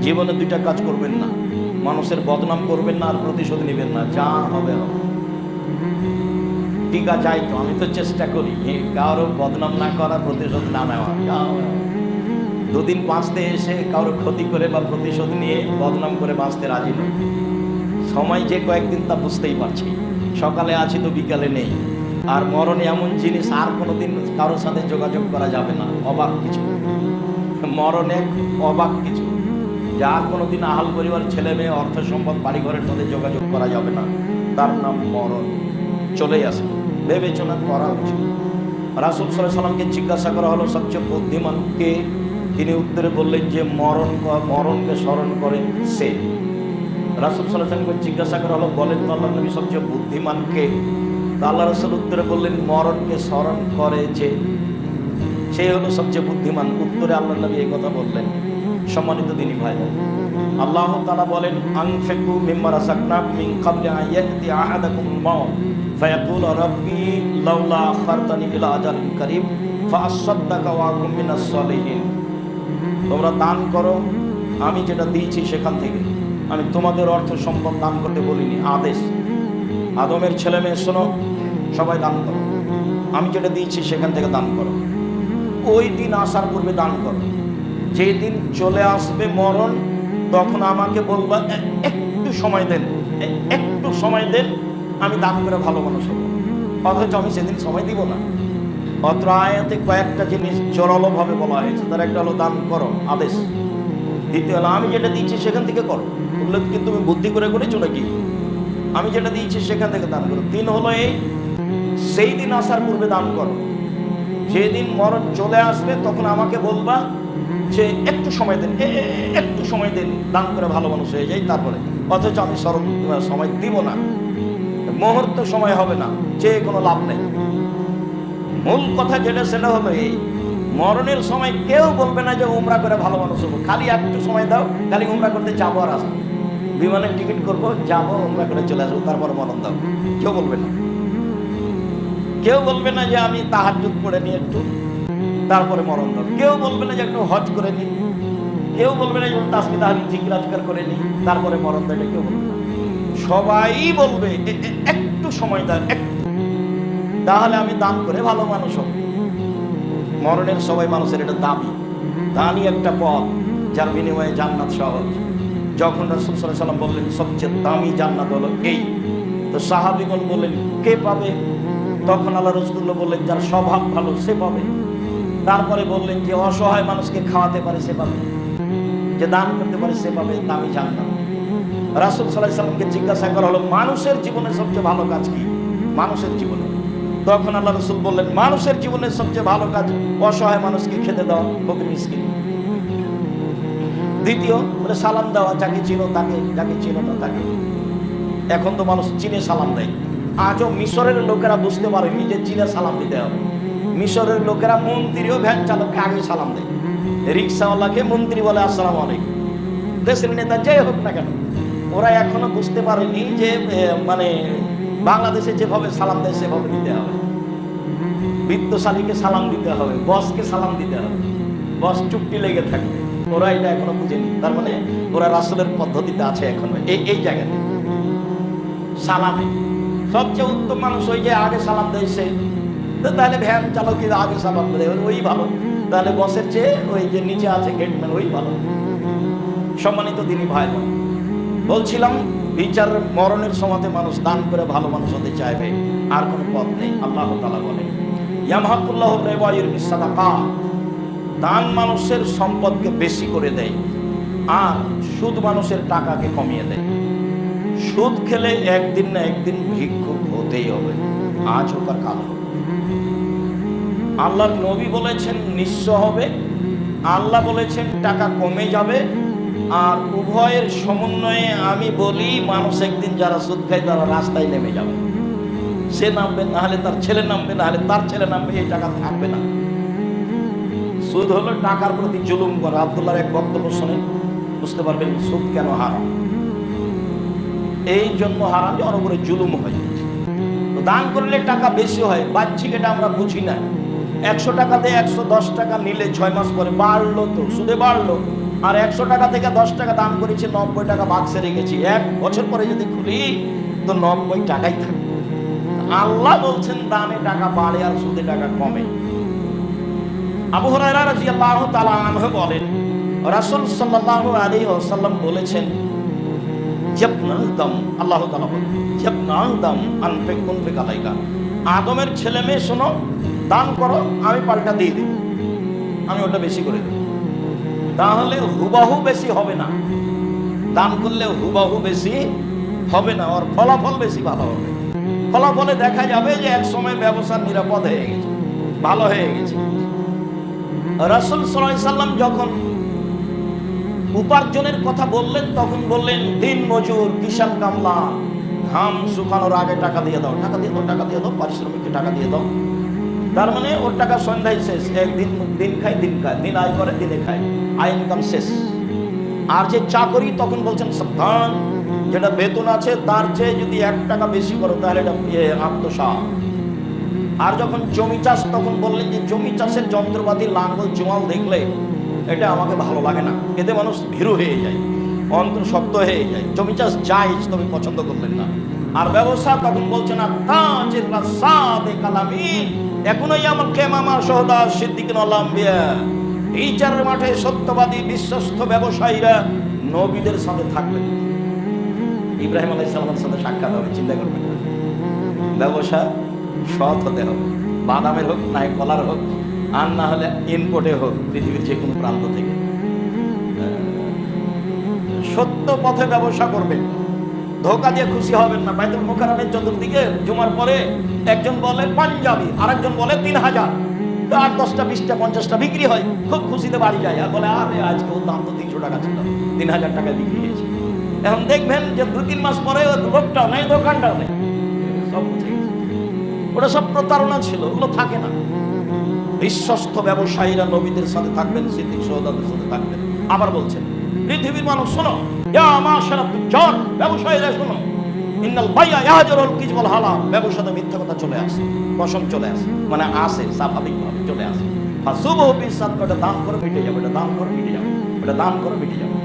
জীবনে দুইটা কাজ করবেন না, মানুষের বদনাম করবেন না আর প্রতিশোধ নেবেন না। যা হবে হবে। টিকা চাই তো, আমি তো চেষ্টা করি কারো বদনাম না করা, প্রতিশোধ না নেওয়া। দুদিন বাঁচতে এসে কারোর ক্ষতি করে বা প্রতিশোধ নিয়ে বদনাম করে বাঁচতে রাজি নই। সময় যে কয়েকদিন তা বুঝতেই পারছি, সকালে আছি তো বিকালে নেই। আর মরণে এমন জিনিস আর কোনোদিন কারোর সাথে যোগাযোগ করা যাবে না। অবাক কিছু, মরণে অবাক কিছু, যার কোনোদিন আহাল পরিবার, ছেলে মেয়ে, অর্থ সম্পদ, বাড়িঘরের সাথে যোগাযোগ করা যাবে না, তার নাম মরণ। চলেই আসে, বিবেচনা করা উচিত। রাসূল সাল্লাল্লাহু আলাইহি ওয়াসাল্লামকে জিজ্ঞাসা করা হলো সবচেয়ে বুদ্ধিমান কে? তিনি উত্তরে বললেন যে মরণকে স্মরণ করে সে। রাসূল সাল্লাল্লাহু আলাইহি ওয়াসাল্লামকে জিজ্ঞাসা করা হলো বলেন তো আল্লাহর নবী সবচেয়ে বুদ্ধিমান কে? আল্লাহ রাসূল উত্তরে বললেন মরণকে স্মরণ করে যে, সে হলো সবচেয়ে বুদ্ধিমান। উত্তরে আল্লাহর নবী এই কথা বললেন। সম্মানিত দিনী ভাই, আল্লাহ তাআলা বলেন আনফিকু মিম্মা রাযাকনাকুম মিন ক্বাবলি আন ইয়াতি আহাদাকুমুল মাউত ফায়াকুল রাব্বি লাউলা আখারতানি ইলা আজালিন কারীব ফাআসাদদাকা ওয়া আকুম মিনাস সালিহিন। তোমরা দান করো আমি যেটা দিয়েছি সেখান থেকে। আমি তোমাদের অর্থ সম্পদ দান করতে বলিনি, আদেশ। আদমের ছেলে মেয়ে শোনো, সবাই দান করো, আমি যেটা দিয়েছি সেখান থেকে দান করো। ওই দিন আসার পূর্বে দান করো, যেদিন চলে আসবে মরণ তখন আমাকে বলবা একটু সময় দেন, একটু সময় দেন, আমি দান করে ভালো মানুষ হবো। অথচ আমি সেদিন সময় দিব না। অত্র আয়াতে কয়েকটা জিনিস জোরালোভাবে বলা হয়েছে। তার একটা হলো দান করো, আদেশ। দ্বিতীয় হলো আমি যেটা দিয়েছি সেখান থেকে করো, বললে কি তুমি বুদ্ধি করে করেছো নাকি? আমি যেটা দিয়েছি সেখান থেকে দান করো। তিন হলো এই সেই দিন আসার পূর্বে দান করো, যেদিন মরণ চলে আসবে তখন আমাকে বলবা যে একটু সময় দেন, একটু সময় দেন, দান করে ভালো মানুষ হয়ে যাই। তারপরে অথচ আমি সময় দিব না, মুহূর্ত সময় হবে না, যে কোনো লাভ নেই। মূল কথা যেটা সেটা হলো এই মরণের সময় কেউ বলবে না যে উমরা করে ভালো মানুষ হবো। খালি একটু সময় দাও, খালি উমরা করতে যাবো আর আসবো, বিমানের টিকিট করবো, যাবো, উমরা করে চলে আসবো, তারপর মরণ দাও। কেউ বলবে না। কেউ বলবে না যে আমি তাহাজ্জুদ পড়ে নিয়ে একটু তারপরে মরণ দাও। কেউ বলবে না যে একটু হজ করে নি। কেউ বলবে না যে তাসবিহ তাহলিল জিকির আজকার করে নি তারপরে মরণ দাও। কেউ বলবে না। সবাই বলবে একটু সময় দাও, একটু, তাহলে আমি দান করে ভালো মানুষ হব। মরণের সবাই মানুষের এটা দাবি, দামি একটা পথ যার বিনিময়ে জান্নাত সহজ। যখন রাসূল সাল্লাল্লাহু আলাইহি ওয়াসাল্লাম বললেন সবচেয়ে দামি জান্নাত হলো এই, তো সাহাবীগণ বললেন কে পাবে? তখন আল্লাহ রাসূলুল্লাহ বললেন যার স্বভাব ভালো সে পাবে। তারপরে বললেন যে অসহায় মানুষকে খাওয়াতে পারে সে পাবে, যে দান করতে পারে সে পাবে দামি জান্নাত। রাসূল সাল্লাল্লাহু আলাইহি ওয়াসাল্লামকে জিজ্ঞাসা করা হলো মানুষের জীবনে সবচেয়ে ভালো কাজ কি? মানুষের জীবনে। তখন আল্লাহ রাসূল বললেন মানুষের জীবনে সবচেয়ে ভালো কাজ অসহায় মানুষকে খেতে দেওয়া, ফকির মিসকিন। দ্বিতীয় বলে সালাম দেওয়া, যাকে চিনো তাকে, যাকে চিনো না তাকে। এখন তো মানুষ চিনে সালাম দেয়। আজও মিশরের লোকেরা বুঝতে পারেনি যে চিনে সালাম দিতে হবে। মিশরের লোকেরা মন্ত্রীও ভ্যান চালককে আগে সালাম দেয়, রিক্সাওয়ালাকে মন্ত্রী বলে আসসালামু আলাইকুম। দেশের নেতা যাই হোক না কেন, ওরা এখনো বুঝতে পারেনি যে মানে বাংলাদেশে যেভাবে সালাম দেয় সেভাবে দিতে হবে। বিত্তশালীকে সালাম দিতে হবে, বসকে সালাম দিতে হবে, বস চুক্তি লেগে থাকবে। ওরা এটা এখনো বুঝেনি। তার মানে ওরা রাসূলের পদ্ধতিতে আছে এখনো এই জায়গাতে। সালামে সবচেয়ে উত্তম মানুষ ওই যে আগে সালাম দেয় সে। তাহলে ভ্যান চালকের আগে সালাম দেয় ওই ভালো, তাহলে বসের চেয়ে ওই যে নিচে আছে গেটম্যান ওই ভালো। সম্মানিত দিনী ভাই, বলছিলাম বিচার মরণের সময়তে মানুষ দান করে ভালো মানুষ হতে চাইবে, আর কোনো পথ নেই। আল্লাহ তাআলা বলেন ইয়ামহাকুল্লাহু রিবা ওয়া ইউরবি সাদাকা, দান মানুষের সম্পদকে বেশি করে দেয় আর সুদ মানুষের টাকাকে কমিয়ে দেয়। সুদ খেলে একদিন না একদিন ভিক্ষুক হতেই হবে, আজ হোক আর কাল হোক। আল্লাহর নবী বলেছেন নিঃস্ব হবে, আল্লাহ বলেছেন টাকা কমে যাবে। আর উভয়ের সমন্বয়ে আমি বলি মানুষ একদিন যারা সুদ খায় তারা রাস্তায় নেমে যাবে। সে নামবে, না হলে তার ছেলে নামবে, না হলে তার ছেলে নামবে, এই টাকা থাকবে না। সুদ হলো টাকার প্রতি জুলুম করা। আব্দুল্লাহর এক বক্তব্য শোনেন, বুঝতে পারবেন সুদ কেন হারাম। এই জন্য হারাম যে ওর উপরে জুলুম হয়। দান করলে টাকা বেশি হয়, বাহ্যিক এটা আমরা বুঝি না। 100 টাকা দিয়ে 110 টাকা নিলে 6 মাস পরে বাড়লো, তো সুদে বাড়লো। আর 100 টাকা থেকে 10 টাকা দান করেছি, 90 টাকা বাক্সে রেখেছি, 1 বছর পরে যদি খুলি তো 90 টাকাই থাকবে। আল্লাহ বলছেন দানে টাকা বাড়ে আর সুদে টাকা কমে। আবু হুরায়রা রাদিয়াল্লাহু তাআলা আনহু বলেন, রাসূল সাল্লাল্লাহু আলাইহি ওয়াসাল্লাম বলেছেন, ইবনে আদম, আল্লাহ তাআলা বলেন, ইবনে আদম আনফিক কুনফিক আলাইকা, আদমের ছেলে মেয়ে শোনো, দান করো, আমি পাল্টা দিয়ে দেব, আমি ওটা বেশি করে দেব। তাহলে হুবাহু বেশি হবে না, দান করলে হুবাহু বেশি হবে না, আর ফলাফল বেশি ভালো হবে। ফলাফলে দেখা যাবে যে এক সময় ব্যবসা নিরাপদ হয়ে গেছে, ভালো হয়ে গেছে। রাসূল সাল্লাল্লাহু আলাইহি সাল্লাম যখন উপার্জনের কথা বললেন তখন বললেন, দিন মজুর, কিষান কামলা, ঘাম শুকানোর আগে টাকা দিয়ে দাও, টাকা দিয়ে দাও, টাকা দিয়ে দাও, পারিশ্রমিককে টাকা দিয়ে দাও। তার মানে ওর টাকা সন্ধ্যায় শেষ, একদিন দিন খায়, দিন খায়, দিন আয় করে, দিনে খায়, আয় ইনকাম শেষ। আর যে চাকরি তখন বলছেন সাবধান, যেটা বেতন আছে তার চেয়ে যদি 1 টাকা বেশি করো তাহলে এটা আত্মসাৎ। আর যখন জমি চাষ তখন বললেন যে জমি চাষের যন্ত্রপাতি, লাঙ্গল, জোয়াল দেখলে এটা আমাকে ভালো লাগে না, এতে মানুষ ভীরু হয়ে যায়, অন্তর শক্ত হয়ে যায়, জমি চাষ জায়েজ তবে পছন্দ করলেন না। আর ব্যবসা তখন বলছেন না, তাজির রাসাদে কালামিন, এখনই আমার কেমামা শহদা সিদ্দিকিন ওয়াল আম্বিয়া, বিচারের মাঠে সত্যবাদী বিশ্বস্ত ব্যবসায়ীরা নবীদের সাথে থাকবেন। ইব্রাহিম আলাইহিস সালামের সাথে সাক্ষাৎ হবে, চিন্তা করবেন না। ব্যবসা সৎ হতে হবে, বাদামের হোক, না কলার হোক, আর না হলে ইনপুটে হোক, পৃথিবীর যে কোনো প্রান্ত থেকে সত্য পথে ব্যবসা করবেন, ধোকা দিয়ে খুশি হবেন না। বাইতুল মুকাররমের চতুর্দিকে জুমার পরে একজন বলে পাঞ্জাবি, আরেকজন বলে 3000, 8, 10টা, 20টা, 50টা বিক্রি হয়, খুব খুশিতে বাড়ি যায় আর বলে, আরে আজকে ওর দাম তো 300 টাকা ছিল, 3000 টাকায় বিক্রি হয়েছে। এখন দেখবেন যে 2-3 মাস পরে লোকটাও নেই, দোকানটাও নেই, সব বুঝে গেছে। ওটা সব প্রতারণা ছিল, ওগুলো থাকে না। বিশ্বস্ত ব্যবসায়ীরা নবীদের সাথে থাকবেন, সিদ্দিক শুহাদাদের সাথে থাকবেন। আবার বলছেন, পৃথিবীর মানুষ শোনো, ইয়া মাশারাত তুজ্জার, ব্যবসায়ীরা শোনো, ইন্নাল বাইয়া ইয়াহজুরুল কিযব ওয়াল হালাল, ব্যবসাতে মিথ্যা কথা চলে আসে, কসম চলে আসে, মানে আসে, স্বাভাবিকভাবে চলে আসে। ফাসুবহু বিসাদকা, দান করে মিটে যাবে, এটা দান করে মিটে যাবে, এটা দান করে মিটে যাবে।